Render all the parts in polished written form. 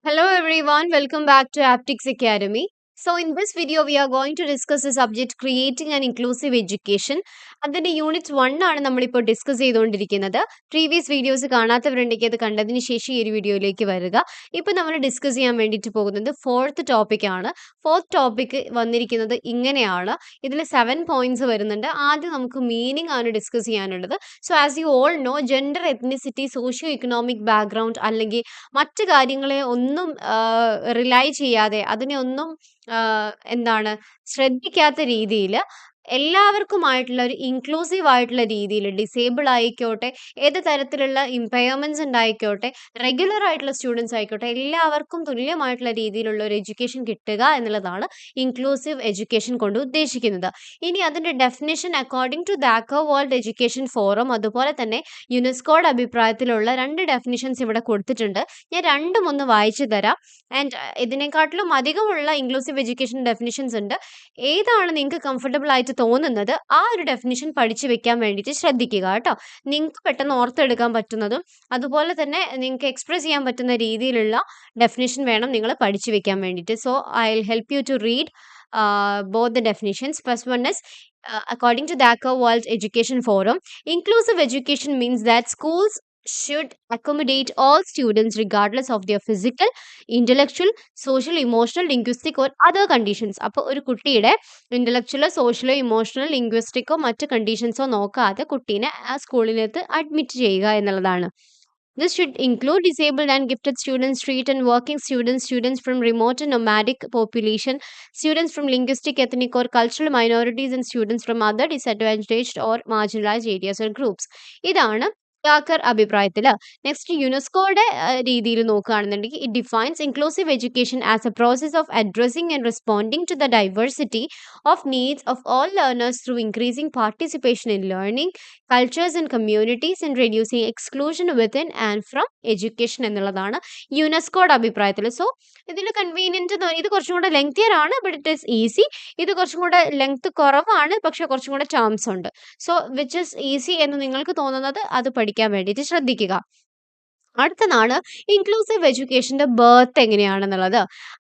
Hello everyone, welcome back to Aptics Academy. So in this video we are going to discuss the subject creating an inclusive education. അതിന്റെ unit 1 ആണ് നമ്മളിപ്പോൾ discuss ചെയ്തുകൊണ്ടിരിക്കുന്നത്. Previous videos കാണാത്തവരുണ്ടെങ്കിൽ അത് കണ്ടതിന് ശേഷം ഈ ഒരു വീഡിയോയിലേക്ക് വരിക. ഇപ്പോൾ നമ്മൾ ഡിസ്കസ് ചെയ്യാൻ വേണ്ടിയിട്ട് പോകുന്നത് ഫോർത്ത് ടോപ്പിക് ആണ്. ഫോർത്ത് ടോപ്പിക് വന്നിരിക്കുന്നത് ഇങ്ങനെയാണ്. ഇതിൽ 7 പോയിന്റ്സ് വരുന്നുണ്ട്. ആദ്യം നമുക്ക് മീനിങ് ആണ് ഡിസ്കസ് ചെയ്യാനുള്ളത്. So as you all no gender, ethnicity, socio economic background അല്ലെങ്കിൽ മറ്റ് കാര്യങ്ങളെ ഒന്നും റിലൈ ചെയ്യാതെ അതിനെ ഒന്നും എന്താണ് ശ്രദ്ധിക്കാത്ത രീതിയിൽ എല്ലാവർക്കുമായിട്ടുള്ള ഒരു ഇൻക്ലൂസീവ് ആയിട്ടുള്ള രീതിയിൽ ഡിസേബിൾ ആയിക്കോട്ടെ, ഏത് തരത്തിലുള്ള ഇമ്പയർമെന്റ്സ് ഉണ്ടായിക്കോട്ടെ, റെഗുലർ ആയിട്ടുള്ള സ്റ്റുഡൻസ് ആയിക്കോട്ടെ, എല്ലാവർക്കും തുല്യമായിട്ടുള്ള രീതിയിലുള്ള ഒരു എഡ്യൂക്കേഷൻ കിട്ടുക എന്നുള്ളതാണ് ഇൻക്ലൂസീവ് എഡ്യൂക്കേഷൻ കൊണ്ട് ഉദ്ദേശിക്കുന്നത്. ഇനി അതിന്റെ definition according to Dakar world education forum, അതുപോലെ തന്നെ യുനെസ്കോയുടെ അഭിപ്രായത്തിലുള്ള 2 ഡെഫിനിഷൻസ് ഇവിടെ കൊടുത്തിട്ടുണ്ട്. ഞാൻ രണ്ടും ഒന്ന് വായിച്ചു തരാം. ആൻഡ് ഇതിനെക്കാട്ടിലും അധികമുള്ള ഇൻക്ലൂസീവ് എഡ്യൂക്കേഷൻ ഡെഫിനിഷൻസ് ഉണ്ട്. ഏതാണ് നിങ്ങൾക്ക് കംഫർട്ടബിൾ ആയിട്ട് തോന്നുന്നത് ആ ഒരു ഡെഫിനിഷൻ പഠിച്ചു വെക്കാൻ വേണ്ടിയിട്ട് ശ്രദ്ധിക്കുക കേട്ടോ. നിങ്ങൾക്ക് പെട്ടെന്ന് ഓർത്തെടുക്കാൻ പറ്റുന്നതും അതുപോലെ തന്നെ നിങ്ങൾക്ക് എക്സ്പ്രസ് ചെയ്യാൻ പറ്റുന്ന രീതിയിലുള്ള ഡെഫിനിഷൻ വേണം നിങ്ങൾ പഠിച്ചു വെക്കാൻ വേണ്ടിയിട്ട്. So I will help you to read both the definitions. First one is according to Dhaka World Education Forum, inclusive education means that schools should accommodate all students regardless of their physical, intellectual, social, emotional, linguistic or other conditions. അപ്പോൾ ഒരു കുട്ടിയുടെ ഇന്റലക്ച്വലോ സോഷ്യലോ emotional ലിംഗ്വിസ്റ്റിക്കോ മറ്റ് കണ്ടീഷൻസോ നോക്കാതെ കുട്ടീനെ ആ സ്കൂളിലേക്ക് admit ചെയ്യുക എന്നുള്ളതാണ്. This should include disabled and gifted students, street and working students, students from remote and nomadic population, students from linguistic, ethnic or cultural minorities, and students from other disadvantaged or marginalized areas or groups. ഇതാണ് യാക്കർ അഭിപ്രായത്തിൽ. Next യുനെസ്കോയുടെ രീതിയിൽ നോക്കുകയാണെന്നുണ്ടെങ്കിൽ it defines inclusive education as a process of addressing and responding to the diversity of needs of all learners through increasing participation in learning cultures and communities and reducing exclusion within and from education എന്നുള്ളതാണ് യുനെസ്കോയുടെ അഭിപ്രായത്തിൽ. So ഇതിൽ convenient ഇത് കുറച്ചും കൂടെ lengthier ആണ്, but it is easy. ഇത് കുറച്ചും കൂടെ ലെങ്ത് കുറവാണ്, പക്ഷെ കുറച്ചും കൂടെ ടേംസ് ഉണ്ട്. സോ വിച്ച് ഇസ് ഈസി എന്ന് നിങ്ങൾക്ക് തോന്നുന്നത് അത് പഠിക്കാൻ വേണ്ടിയിട്ട് ശ്രദ്ധിക്കുക. അടുത്തതാണ് ഇൻക്ലൂസീവ് എഡ്യൂക്കേഷന്റെ ബർത്ത് എങ്ങനെയാണെന്നുള്ളത്.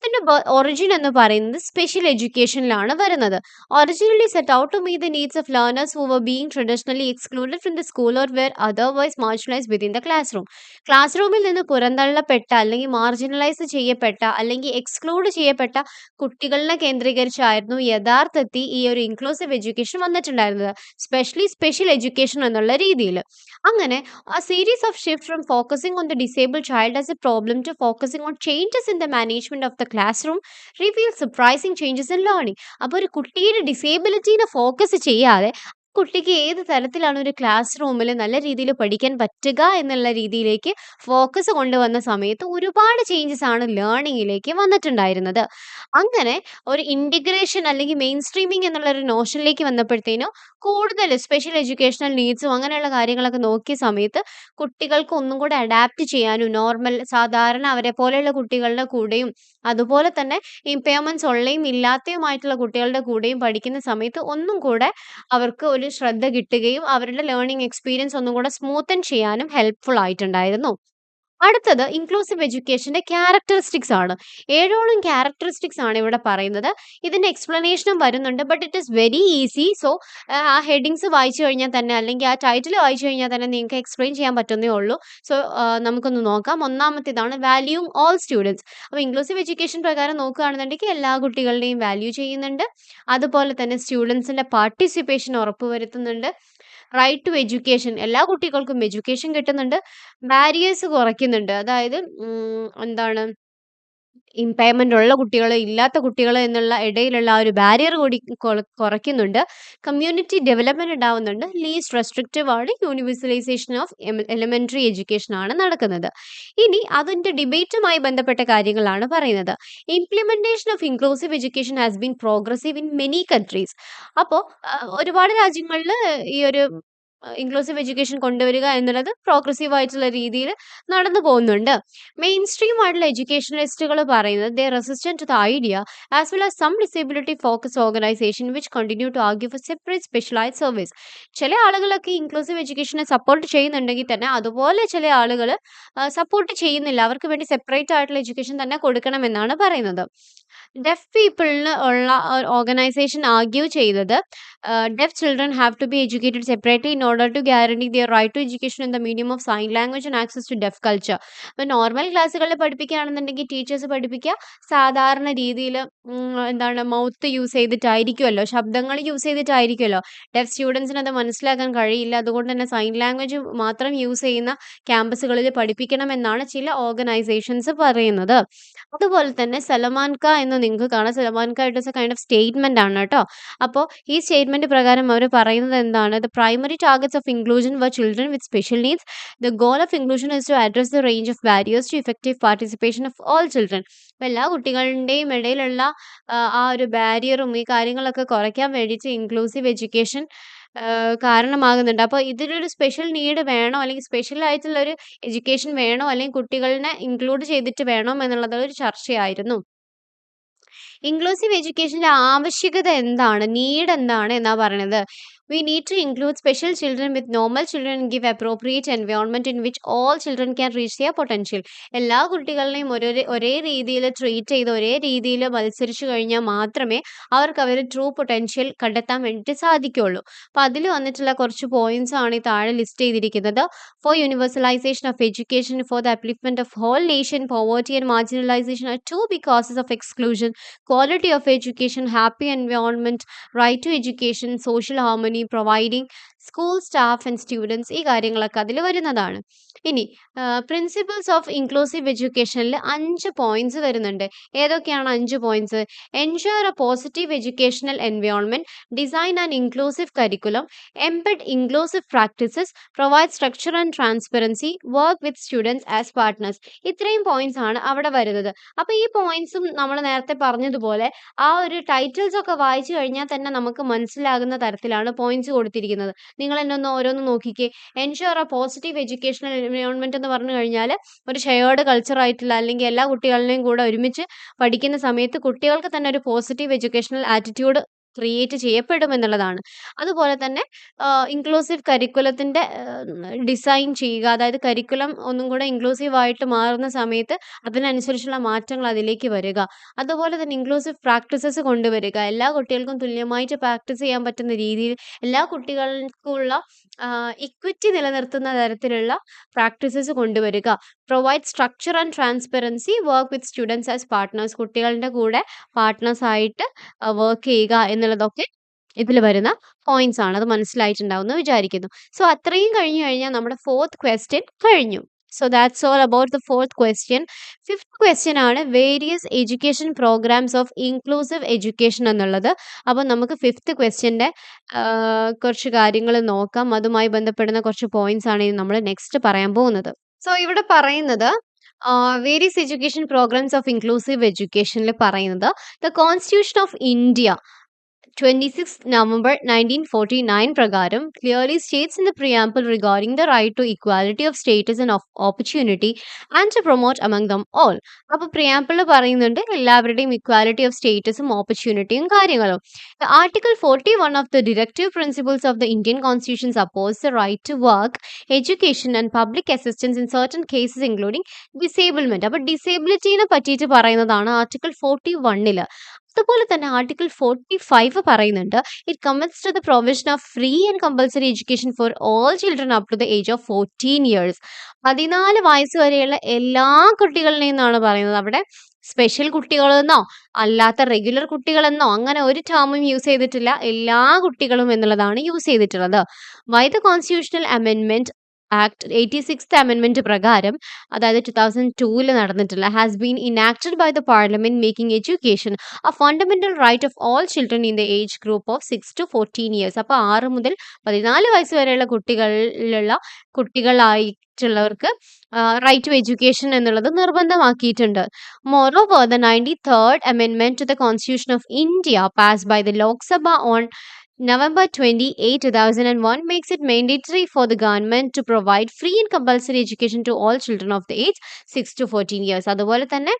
അതിന്റെ ഒറിജിൻ എന്ന് പറയുന്നത് സ്പെഷ്യൽ എഡ്യൂക്കേഷനിലാണ് വരുന്നത്. Originally set out to meet the needs of learners who were being traditionally excluded from the school or were otherwise marginalise within the classroom. ക്ലാസ് റൂമിൽ നിന്ന് പുറന്തള്ളപ്പെട്ട അല്ലെങ്കിൽ മാർജിനലൈസ് ചെയ്യപ്പെട്ട അല്ലെങ്കിൽ എക്സ്ക്ലൂഡ് ചെയ്യപ്പെട്ട കുട്ടികളെ കേന്ദ്രീകരിച്ചായിരുന്നു യഥാർത്ഥത്തിൽ ഈ ഒരു ഇൻക്ലൂസീവ് എഡ്യൂക്കേഷൻ വന്നിട്ടുണ്ടായിരുന്നത്, സ്പെഷ്യലി സ്പെഷ്യൽ എഡ്യൂക്കേഷൻ എന്നുള്ള രീതിയിൽ. അങ്ങനെ a series of shift from focusing on the disabled child as a problem to focusing on changes in the management of the classroom reveals surprising changes in learning. അപ്പോൾ ഒരു കുട്ടിയുടെ ഡിസേബിലിറ്റീനെ focus ചെയ്യാതെ കുട്ടിക്ക് ഏത് തരത്തിലാണ് ഒരു ക്ലാസ് റൂമിൽ നല്ല രീതിയിൽ പഠിക്കാൻ പറ്റുക എന്നുള്ള രീതിയിലേക്ക് ഫോക്കസ് കൊണ്ടുവന്ന സമയത്ത് ഒരുപാട് ചേഞ്ചസ് ആണ് ലേണിങ്ങിലേക്ക് വന്നിട്ടുണ്ടായിരുന്നത്. അങ്ങനെ ഒരു ഇൻറ്റിഗ്രേഷൻ അല്ലെങ്കിൽ മെയിൻ സ്ട്രീമിംഗ് എന്നുള്ള ഒരു നോഷനിലേക്ക് വന്നപ്പോഴത്തേനും കൂടുതൽ സ്പെഷ്യൽ എഡ്യൂക്കേഷണൽ നീഡ്സും അങ്ങനെയുള്ള കാര്യങ്ങളൊക്കെ നോക്കിയ സമയത്ത് കുട്ടികൾക്ക് ഒന്നും കൂടെ അഡാപ്റ്റ് ചെയ്യാനും നോർമൽ സാധാരണ അവരെ പോലെയുള്ള കുട്ടികളുടെ കൂടെയും അതുപോലെ തന്നെ ഇമ്പയർമെന്റ്സ് ഉള്ളയും ഇല്ലാത്തയുമായിട്ടുള്ള കുട്ടികളുടെ കൂടെയും പഠിക്കുന്ന സമയത്ത് ഒന്നും കൂടെ അവർക്ക് ഒരു ശ്രദ്ധ കിട്ടുകയും അവരുടെ ലേണിംഗ് എക്സ്പീരിയൻസ് ഒന്നും കൂടെ സ്മൂത്തൻ ചെയ്യാനും ഹെൽപ്ഫുൾ ആയിട്ടുണ്ടായിരുന്നു. അടുത്തത് ഇൻക്ലൂസീവ് എഡ്യൂക്കേഷന്റെ ക്യാരക്ടറിസ്റ്റിക്സ് ആണ്. 7ഓളം ക്യാരക്ടറിസ്റ്റിക്സ് ആണ് ഇവിടെ പറയുന്നത്. ഇതിന്റെ എക്സ്പ്ലനേഷനും വരുന്നുണ്ട്, but it is very easy. So ആ ഹെഡിങ്സ് വായിച്ചു കഴിഞ്ഞാൽ തന്നെ അല്ലെങ്കിൽ ആ ടൈറ്റിൽ വായിച്ചു കഴിഞ്ഞാൽ തന്നെ നിങ്ങൾക്ക് എക്സ്പ്ലെയിൻ ചെയ്യാൻ പറ്റുന്നേ ഉള്ളൂ. സോ നമുക്കൊന്ന് നോക്കാം. ഒന്നാമത്തേതാണ് വാല്യൂയിങ് ഓൾ സ്റ്റുഡൻസ്. അപ്പോൾ ഇൻക്ലൂസീവ് എഡ്യൂക്കേഷൻ പ്രകാരം നോക്കുകയാണെന്നുണ്ടെങ്കിൽ എല്ലാ കുട്ടികളുടെയും വാല്യൂ ചെയ്യുന്നുണ്ട്. അതുപോലെ തന്നെ സ്റ്റുഡൻസിന്റെ പാർട്ടിസിപ്പേഷൻ ഉറപ്പുവരുത്തുന്നുണ്ട്. റൈറ്റ് ടു എഡ്യൂക്കേഷൻ, എല്ലാ കുട്ടികൾക്കും എഡ്യൂക്കേഷൻ കിട്ടുന്നുണ്ട്. ബാരിയേഴ്സ് കുറയ്ക്കുന്നുണ്ട്, അതായത് എന്താണ് ഇമ്പയർമെന്റ് ഉള്ള കുട്ടികൾ ഇല്ലാത്ത കുട്ടികൾ എന്നുള്ള ഇടയിലുള്ള ആ ഒരു ബാരിയർ കൂടി കുറയ്ക്കുന്നുണ്ട്. കമ്മ്യൂണിറ്റി ഡെവലപ്മെന്റ് ഉണ്ടാവുന്നുണ്ട്. ലീസ്റ്റ് റെസ്ട്രിക്റ്റീവ് ആണ്. യൂണിവേഴ്സലൈസേഷൻ ഓഫ് എലിമെന്ററി എഡ്യൂക്കേഷൻ ആണ് നടക്കുന്നത്. ഇനി അതിന്റെ ഡിബേറ്റുമായി ബന്ധപ്പെട്ട കാര്യങ്ങളാണ് പറയുന്നത്. Implementation of inclusive education has been progressive in many countries. അപ്പോൾ ഒരുപാട് രാജ്യങ്ങളിൽ ഈ ഒരു ഇൻക്ലൂസീവ് എഡ്യൂക്കേഷൻ കൊണ്ടുവരിക എന്നുള്ളത് പ്രോഗ്രസീവ് ആയിട്ടുള്ള രീതിയിൽ നടന്നു പോകുന്നുണ്ട്. മെയിൻ സ്ട്രീം ആയിട്ടുള്ള എഡ്യൂക്കേഷണലിസ്റ്റുകൾ പറയുന്നത് they resistant to the idea as well as some disability focus organisation which continue to argue for separate specialised service. ചില ആളുകളൊക്കെ ഇൻക്ലൂസീവ് എഡ്യൂക്കേഷനെ സപ്പോർട്ട് ചെയ്യുന്നുണ്ടെങ്കിൽ തന്നെ അതുപോലെ ചില ആളുകൾ സപ്പോർട്ട് ചെയ്യുന്നില്ല. അവർക്ക് വേണ്ടി സെപ്പറേറ്റ് ആയിട്ടുള്ള എഡ്യൂക്കേഷൻ തന്നെ കൊടുക്കണമെന്നാണ് പറയുന്നത്. ഡെഫ് പീപ്പിളിന് ഉള്ള ഓർഗനൈസേഷൻ ആർഗ്യൂ ചെയ്തത് deaf children have to be educated separately in order to guarantee their right to education in the medium of sign language and access to deaf culture. അപ്പോൾ normal ക്ലാസ്സുകളിൽ പഠിപ്പിക്കുകയാണെന്നുണ്ടെങ്കിൽ teachers പഠിപ്പിക്കുക സാധാരണ രീതിയിൽ എന്താണ് mouth use ചെയ്തിട്ടായിരിക്കുമല്ലോ, ശബ്ദങ്ങൾ use ചെയ്തിട്ടായിരിക്കുമല്ലോ. Def സ്റ്റുഡൻസിന് അത് മനസ്സിലാക്കാൻ കഴിയില്ല. അതുകൊണ്ട് തന്നെ സൈൻ ലാംഗ്വേജ് മാത്രം യൂസ് ചെയ്യുന്ന ക്യാമ്പസുകളിൽ പഠിപ്പിക്കണമെന്നാണ് ചില ഓർഗനൈസേഷൻസ് പറയുന്നത്. അതുപോലെ തന്നെ സലമാൻ ക എന്ന് നിങ്ങൾക്ക് കാണാം. Salamanca it is a kind of statement ആണ് കേട്ടോ. അപ്പോൾ ഈ സ്റ്റേറ്റ്മെന്റ് പ്രകാരം അവർ പറയുന്നത് എന്താണ്? The primary targets of inclusion were children with special needs. The goal of inclusion is to address the range of barriers to effective participation of all children. അപ്പോൾ എല്ലാ കുട്ടികളുടെയും ഇടയിലുള്ള ആ ഒരു ബാരിയറും ഈ കാര്യങ്ങളൊക്കെ കുറയ്ക്കാൻ വേണ്ടിയിട്ട് ഇൻക്ലൂസീവ് എഡ്യൂക്കേഷൻ കാരണമാകുന്നുണ്ട്. അപ്പോൾ ഇതിലൊരു സ്പെഷ്യൽ നീഡ് വേണോ, അല്ലെങ്കിൽ സ്പെഷ്യൽ ആയിട്ടുള്ള ഒരു എഡ്യൂക്കേഷൻ വേണോ, അല്ലെങ്കിൽ കുട്ടികളെ ഇൻക്ലൂഡ് ചെയ്തിട്ട് വേണോ എന്നുള്ളത് ഒരു ചർച്ചയായിരുന്നു. ഇൻക്ലൂസീവ് എഡ്യൂക്കേഷന്റെ ആവശ്യകത എന്താണ്, നീഡ് എന്താണ് എന്നാ പറയുന്നത്. We need to include special children with normal children and give appropriate environment in which all children can reach their potential. എല്ലാ കുട്ടികളെയും ഒരേ രീതിയിൽ ട്രീറ്റ് ചെയ്ത് ഒരേ രീതിയിൽ മത്സരിച്ചു കഴിഞ്ഞാൽ മാത്രമേ അവർക്ക് അവരുടെ ട്രൂ പൊട്ടൻഷ്യൽ കണ്ടെത്താൻ വേണ്ടിയിട്ട് സാധിക്കുകയുള്ളൂ. അപ്പോൾ അതിൽ വന്നിട്ടുള്ള കുറച്ച് പോയിന്റ്സ് ആണ് ഈ താഴെ ലിസ്റ്റ് ചെയ്തിരിക്കുന്നത്. For universalization of education, for the upliftment of whole nation, poverty and marginalization are two big causes of exclusion. Quality of education, happy environment, right to education, social harmony, providing school staff and students, ഈ കാര്യങ്ങളൊക്കെ അതിൽ വരുന്നതാണ്. ഇനി principles of inclusive എഡ്യൂക്കേഷനിൽ 5 points വരുന്നുണ്ട്. ഏതൊക്കെയാണ് 5 points? Ensure a positive educational environment, design and inclusive curriculum, embed inclusive practices, provide structure and transparency, work with students as partners. ഇത്രയും points ആണ് അവിടെ വരുന്നത്. അപ്പോൾ ഈ പോയിന്റ്സും നമ്മൾ നേരത്തെ പറഞ്ഞതുപോലെ ആ ഒരു ടൈറ്റിൽസ് ഒക്കെ വായിച്ചു കഴിഞ്ഞാൽ തന്നെ നമുക്ക് മനസ്സിലാകുന്ന തരത്തിലാണ് പോയിന്റ്സ് കൊടുത്തിരിക്കുന്നത്. നിങ്ങൾ എന്നെ ഒന്ന് ഓരോന്ന് നോക്കിക്കേ. Ensure a positive educational environment എന്ന് പറഞ്ഞു കഴിഞ്ഞാൽ ഒരു ഷെയർഡ് കൾച്ചർ ആയിട്ടുള്ള, അല്ലെങ്കിൽ എല്ലാ കുട്ടികളെയും കൂടെ ഒരുമിച്ച് പഠിക്കുന്ന സമയത്ത് കുട്ടികൾക്ക് തന്നെ ഒരു പോസിറ്റീവ് എഡ്യൂക്കേഷണൽ ആറ്റിറ്റ്യൂഡ് ക്രിയേറ്റ് ചെയ്യപ്പെടും എന്നുള്ളതാണ്. അതുപോലെ തന്നെ ഇൻക്ലൂസീവ് കരിക്കുലത്തിന്റെ ഡിസൈൻ ചെയ്യുക, അതായത് കരിക്കുലം ഒന്നും കൂടെ ഇൻക്ലൂസീവ് ആയിട്ട് മാറുന്ന സമയത്ത് അതിനനുസരിച്ചുള്ള മാറ്റങ്ങൾ അതിലേക്ക് വരിക. അതുപോലെ തന്നെ ഇൻക്ലൂസീവ് പ്രാക്ടീസസ് കൊണ്ടുവരിക, എല്ലാ കുട്ടികൾക്കും തുല്യമായിട്ട് പ്രാക്ടീസ് ചെയ്യാൻ പറ്റുന്ന രീതിയിൽ എല്ലാ കുട്ടികൾക്കുമുള്ള ഇക്വിറ്റി നിലനിർത്തുന്ന തരത്തിലുള്ള പ്രാക്ടീസസ് കൊണ്ടുവരിക. Provide structure and transparency, work with students as partners, കുട്ടികളുടെ കൂടെ പാർട്ട്നേഴ്സ് ആയിട്ട് വർക്ക് ചെയ്യുക എന്നുള്ളതൊക്കെ ഇതിൽ വരുന്ന പോയിന്റ്സ് ആണ്. അത് മനസ്സിലായിട്ടുണ്ടാവും എന്ന് വിചാരിക്കുന്നു. സോ അത്രയും കഴിഞ്ഞു കഴിഞ്ഞാൽ നമ്മുടെ 4th ക്വസ്റ്റ്യൻ കഴിഞ്ഞു. So that's all about the 4th question. 5th question ആണ് various education programmes of inclusive education എന്നുള്ളത്. അപ്പോൾ നമുക്ക് 5th ക്വസ്റ്റ്യൻ്റെ കുറച്ച് കാര്യങ്ങൾ നോക്കാം. അതുമായി ബന്ധപ്പെടുന്ന കുറച്ച് പോയിന്റ്സ് ആണ് ഇനി നമ്മൾ നെക്സ്റ്റ് പറയാൻ പോകുന്നത്. സോ ഇവിടെ പറയുന്നത് various education programmes of inclusive എഡ്യൂക്കേഷനിൽ പറയുന്നത് the constitution of India 26 November 1949 പ്രകാരം clearly states in the preamble regarding the right to equality of status and of opportunity and to promote among them all. അപ്പോൾ preamble പറയുന്നുണ്ട് എല്ലാവരുടെയും equality of statusഉം ഓപ്പർച്യൂണിറ്റിയും കാര്യങ്ങളും. Article 41 of the directive principles of the Indian Constitution supports the right to work, education and public assistance in certain cases including disablement. അപ്പോൾ ഡിസേബിലിറ്റീനെ പറ്റിയിട്ട് പറയുന്നതാണ് article 41. അതുപോലെ തന്നെ article 45 പറയുന്നുണ്ട് it commits to the provision of free and compulsory education for all children up to the age of 14 years. 14 വയസ്സ് വരെയുള്ള എല്ലാ കുട്ടികളിലെയും എന്നാണ് പറയുന്നത്. അവിടെ സ്പെഷ്യൽ കുട്ടികളെന്നോ അല്ലാത്ത റെഗുലർ കുട്ടികളെന്നോ അങ്ങനെ ഒരു ടേമും യൂസ് ചെയ്തിട്ടില്ല. എല്ലാ കുട്ടികളും എന്നുള്ളതാണ് യൂസ് ചെയ്തിട്ടുള്ളത്. ബൈ ദ കോൺസ്റ്റിറ്റ്യൂഷണൽ അമെൻമെന്റ് ആക്ട് 86th അമെൻമെന്റ് പ്രകാരം, അതായത് 2002 നടന്നിട്ടുള്ള, has been enacted by the parliament making education a fundamental right of all children in the age group of 6 to 14 years. അപ്പോൾ 6 മുതൽ 14 വയസ്സ് വരെയുള്ള കുട്ടികളായിട്ടുള്ളവർക്ക് റൈറ്റ് ടു എഡ്യൂക്കേഷൻ എന്നുള്ളത് നിർബന്ധമാക്കിയിട്ടുണ്ട്. Moreover the 93rd amendment to the Constitution of India passed by the Lok Sabha on November 28, 2001 makes it mandatory for the government to provide free and compulsory education to all children of the age 6 to 14 years. അതുപോലെ തന്നെ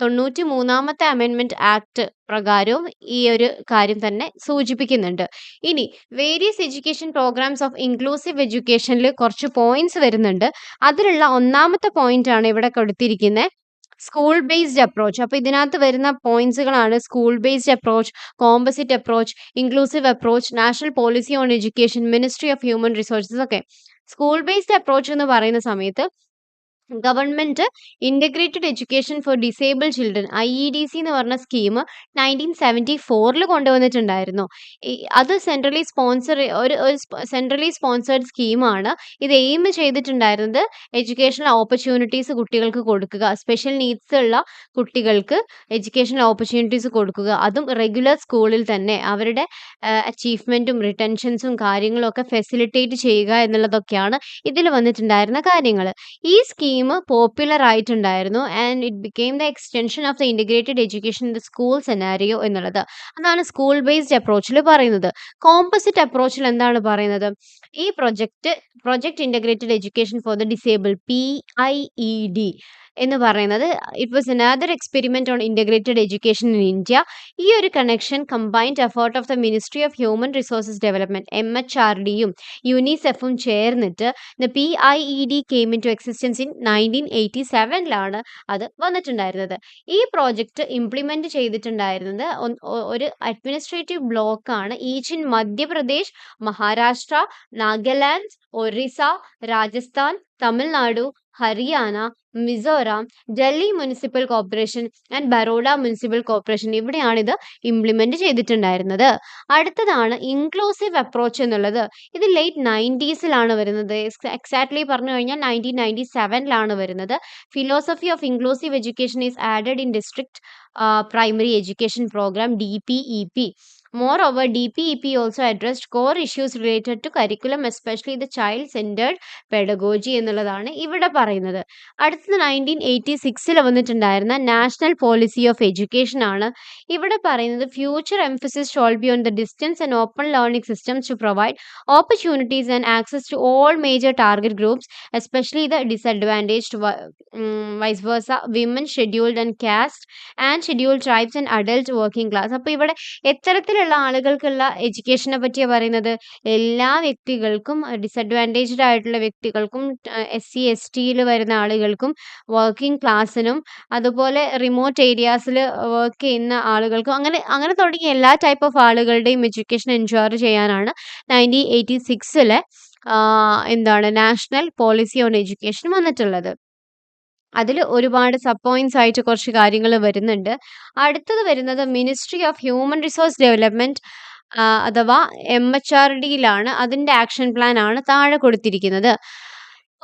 93ാമത്തെ അമെൻമെന്റ് act പ്രകാരവും ഈ ഒരു കാര്യം തന്നെ സൂചിപ്പിക്കുന്നുണ്ട്. ഇനി various education programmes of inclusive എഡ്യൂക്കേഷനിൽ കുറച്ച് പോയിന്റ്സ് വരുന്നുണ്ട്. അതിലുള്ള ഒന്നാമത്തെ പോയിന്റ് ആണ് ഇവിടെ കൊടുത്തിരിക്കുന്നത്, സ്കൂൾ ബേസ്ഡ് അപ്രോച്ച്. അപ്പോൾ ഇതിനകത്ത് വരുന്ന പോയിന്റ്സുകളാണ് school based approach, composite approach, inclusive approach, national policy on education, ministry of human resources ഒക്കെ. സ്കൂൾ ബേസ്ഡ് അപ്രോച്ച് എന്ന് പറയുന്ന സമയത്ത് government integrated education for disable children IEDC എന്ന് പറഞ്ഞ സ്കീം 1974 കൊണ്ടുവന്നിട്ടുണ്ടായിരുന്നു. അത് സെൻട്രലി സ്പോൺസേർഡ് സ്കീമാണ്. ഇത് എയിം ചെയ്തിട്ടുണ്ടായിരുന്നത് എഡ്യൂക്കേഷണൽ ഓപ്പർച്യൂണിറ്റീസ് കുട്ടികൾക്ക് കൊടുക്കുക, സ്പെഷ്യൽ നീഡ്സ് ഉള്ള കുട്ടികൾക്ക് എഡ്യൂക്കേഷണൽ ഓപ്പർച്യൂണിറ്റീസ് കൊടുക്കുക, അതും റെഗുലർ സ്കൂളിൽ തന്നെ അവരുടെ അച്ചീവ്മെന്റും റിട്ടൻഷൻസും കാര്യങ്ങളും ഒക്കെ ഫെസിലിറ്റേറ്റ് ചെയ്യുക എന്നുള്ളതൊക്കെയാണ് ഇതിൽ വന്നിട്ടുണ്ടായിരുന്ന കാര്യങ്ങൾ. ഈ സ്കീം പോപ്പുലർ ആയിട്ടുണ്ടായിരുന്നു and it became the extension of the integrated education in the school scenario എന്നുള്ളത്. അതാണ് സ്കൂൾ ബേസ്ഡ് അപ്രോച്ചിൽ പറയുന്നത്. കോമ്പസിറ്റ് അപ്രോച്ചിൽ എന്താണ് പറയുന്നത്? ഈ project integrated education for the disable PIED എന്ന് പറയുന്നത് it was another experiment on integrated education in India. ഈ ഒരു connection combined effort of the ministry of human resources development MHRDയും യുനിസെഫും ചേർന്നിട്ട് the PIED came into existence in 1987 അത് വന്നിട്ടുണ്ടായിരുന്നത്. ഈ പ്രോജക്റ്റ് ഇംപ്ലിമെന്റ് ചെയ്തിട്ടുണ്ടായിരുന്നത് ഒരു അഡ്മിനിസ്ട്രേറ്റീവ് ബ്ലോക്കാണ് each in Madhya Pradesh, Maharashtra, Nagaland, Orissa, Rajasthan, Tamil Nadu, Haryana, Mizoram, Delhi municipal corporation and Baroda municipal corporation. ഇവിടെയാണ് ഇത് ഇംപ്ലിമെന്റ് ചെയ്തിട്ടുണ്ടായിരുന്നത്. അടുത്തതാണ് ഇൻക്ലൂസീവ് അപ്രോച്ച് എന്നുള്ളത്. ഇത് ലേറ്റ് 90s വരുന്നത്. എക്സാക്ട്ലി പറഞ്ഞു കഴിഞ്ഞാൽ 1997 വരുന്നത്. Philosophy of inclusive education is added in district primary education program DPEP. Moreover, DPEP also addressed core issues related to curriculum, especially the child-centered pedagogy എന്നുള്ളതാണ് ഇവിടെ പറയുന്നത്. അടുത്തത് 1986 വന്നിട്ടുണ്ടായിരുന്ന നാഷണൽ പോളിസി ഓഫ് എഡ്യൂക്കേഷൻ ആണ്. ഇവിടെ പറയുന്നത് future emphasis shall be on the distance and open learning systems to provide opportunities and access to all major target groups, especially the disadvantaged, vice versa, women, scheduled and caste and scheduled tribes and adult working class. അപ്പോൾ ഇവിടെ എത്തരത്തിലുള്ള ആളുകൾക്കുള്ള എഡ്യൂക്കേഷനെ പറ്റിയാണ് പറയുന്നത്? എല്ലാ വ്യക്തികൾക്കും, disadvantaged ആയിട്ടുള്ള വ്യക്തികൾക്കും, SC STയിൽ വരുന്ന ആളുകൾക്കും, വർക്കിംഗ് ക്ലാസ്സിനും, അതുപോലെ റിമോട്ട് ഏരിയാസിൽ വർക്ക് ചെയ്യുന്ന ആളുകൾക്കും, അങ്ങനെ തുടങ്ങിയ എല്ലാ ടൈപ്പ് ഓഫ് ആളുകളുടെയും എഡ്യൂക്കേഷൻ എൻഷുർ ചെയ്യാനാണ് 1986 നാഷണൽ പോളിസി ഓൺ എഡ്യൂക്കേഷൻ വന്നിട്ടുള്ളത്. അതിൽ ഒരുപാട് സബ് പോയിന്റ്സ് ആയിട്ട് കുറച്ച് കാര്യങ്ങൾ വരുന്നുണ്ട്. അടുത്തത് വരുന്നത് ministry of human resource development അഥവാ MHRDയിലാണ്. അതിൻ്റെ ആക്ഷൻ പ്ലാൻ ആണ് താഴെ കൊടുത്തിരിക്കുന്നത്.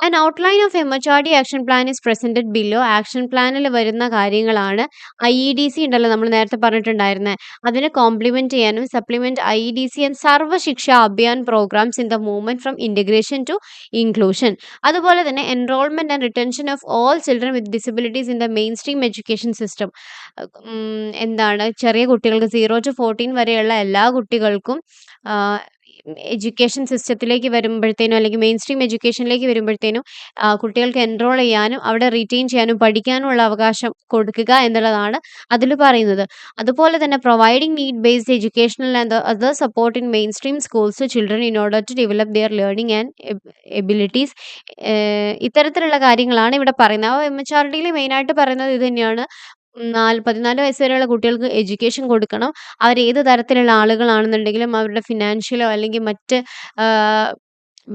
An outline of MHRD action plan is presented below. Action പ്ലാനിൽ വരുന്ന കാര്യങ്ങളാണ്. IEDC ഉണ്ടല്ലോ, നമ്മൾ നേരത്തെ പറഞ്ഞിട്ടുണ്ടായിരുന്നത്, അതിനെ കോംപ്ലിമെന്റ് ചെയ്യാനും supplement IEDC and Sarva Shiksha Abhiyan programmes in the movement from integration to inclusion. അതുപോലെ തന്നെ enrolment and retention of all children with disabilities in the mainstream education system. ചെറിയ കുട്ടികൾക്ക് 0 to 14 വരെയുള്ള എല്ലാ കുട്ടികൾക്കും എഡ്യൂക്കേഷൻ സിസ്റ്റത്തിലേക്ക് വരുമ്പോഴത്തേനും, അല്ലെങ്കിൽ മെയിൻ സ്ട്രീം എഡ്യൂക്കേഷനിലേക്ക് വരുമ്പോഴത്തേനും കുട്ടികൾക്ക് എൻറോൾ ചെയ്യാനും അവിടെ റീറ്റെയിൻ ചെയ്യാനും പഠിക്കാനുമുള്ള അവകാശം കൊടുക്കുക എന്നുള്ളതാണ് അതിൽ പറയുന്നത്. അതുപോലെ തന്നെ providing need based educational and other support in mainstream schools to children in order to develop their learning and abilities. ഇത്തരത്തിലുള്ള കാര്യങ്ങളാണ് ഇവിടെ പറയുന്നത്. അപ്പോൾ MHRDയിൽ മെയിനായിട്ട് പറയുന്നത് ഇത് തന്നെയാണ്. 14 വയസ്സ് വരെയുള്ള കുട്ടികൾക്ക് എഡ്യൂക്കേഷൻ കൊടുക്കണം. അവർ ഏത് തരത്തിലുള്ള ആളുകളാണെന്നുണ്ടെങ്കിലും അവരുടെ ഫിനാൻഷ്യലോ അല്ലെങ്കിൽ മറ്റ്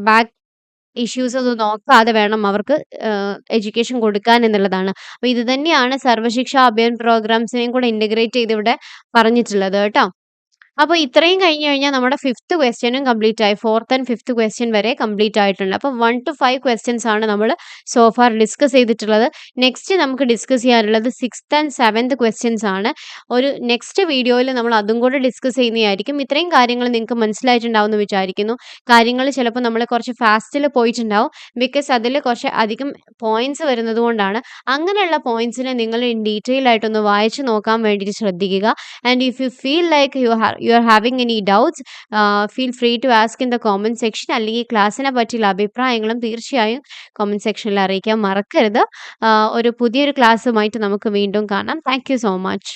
ബാക്ക് ഇഷ്യൂസ് ഒന്നും നോക്കാതെ വേണം അവർക്ക് എഡ്യൂക്കേഷൻ കൊടുക്കാൻ എന്നുള്ളതാണ്. അപ്പോൾ ഇത് തന്നെയാണ് സർവശിക്ഷ അഭിയാൻ പ്രോഗ്രാംസിനെയും കൂടെ ഇൻ്റഗ്രേറ്റ് ചെയ്ത് ഇവിടെ പറഞ്ഞിട്ടുള്ളത് കേട്ടോ. അപ്പോൾ ഇത്രയും കഴിഞ്ഞ് കഴിഞ്ഞാൽ നമ്മുടെ 5th ക്വസ്റ്റ്യനും കംപ്ലീറ്റ് ആയി. 4th and 5th ക്വസ്റ്റ്യൻ വരെ കംപ്ലീറ്റ് ആയിട്ടുണ്ട്. അപ്പോൾ 1 to 5 ക്വസ്റ്റ്യൻസ് ആണ് നമ്മൾ സോഫാർ ഡിസ്കസ് ചെയ്തിട്ടുള്ളത്. നെക്സ്റ്റ് നമുക്ക് ഡിസ്കസ് ചെയ്യാനുള്ളത് 6th and 7th ക്വസ്റ്റ്യൻസ് ആണ്. ഒരു നെക്സ്റ്റ് വീഡിയോയിൽ നമ്മൾ അതും കൂടെ ഡിസ്കസ് ചെയ്യുന്നതായിരിക്കും. ഇത്രയും കാര്യങ്ങൾ നിങ്ങൾക്ക് മനസ്സിലായിട്ടുണ്ടാവും എന്ന് വിചാരിക്കുന്നു. കാര്യങ്ങൾ ചിലപ്പോൾ നമ്മൾ കുറച്ച് ഫാസ്റ്റിൽ പോയിട്ടുണ്ടാവും, ബിക്കോസ് അതിൽ കുറച്ച് അധികം പോയിന്റ്സ് വരുന്നത് കൊണ്ടാണ്. അങ്ങനെയുള്ള പോയിന്റ്സിനെ നിങ്ങൾ ഇൻ ഡീറ്റെയിൽ ആയിട്ടൊന്ന് വായിച്ച് നോക്കാൻ വേണ്ടിയിട്ട് ശ്രദ്ധിക്കുക. And if you feel like you are having any doubts feel free to ask in the comment section. അല്ലെങ്കിൽ ക്ലാസ്സിനെ പറ്റിയുള്ള അഭിപ്രായങ്ങളും തീർച്ചയായും കോമന്റ് സെക്ഷനിൽ അറിയിക്കാൻ മറക്കരുത്. ഒരു പുതിയൊരു ക്ലാസ്സുമായിട്ട് നമുക്ക് വീണ്ടും കാണാം. Thank you so much.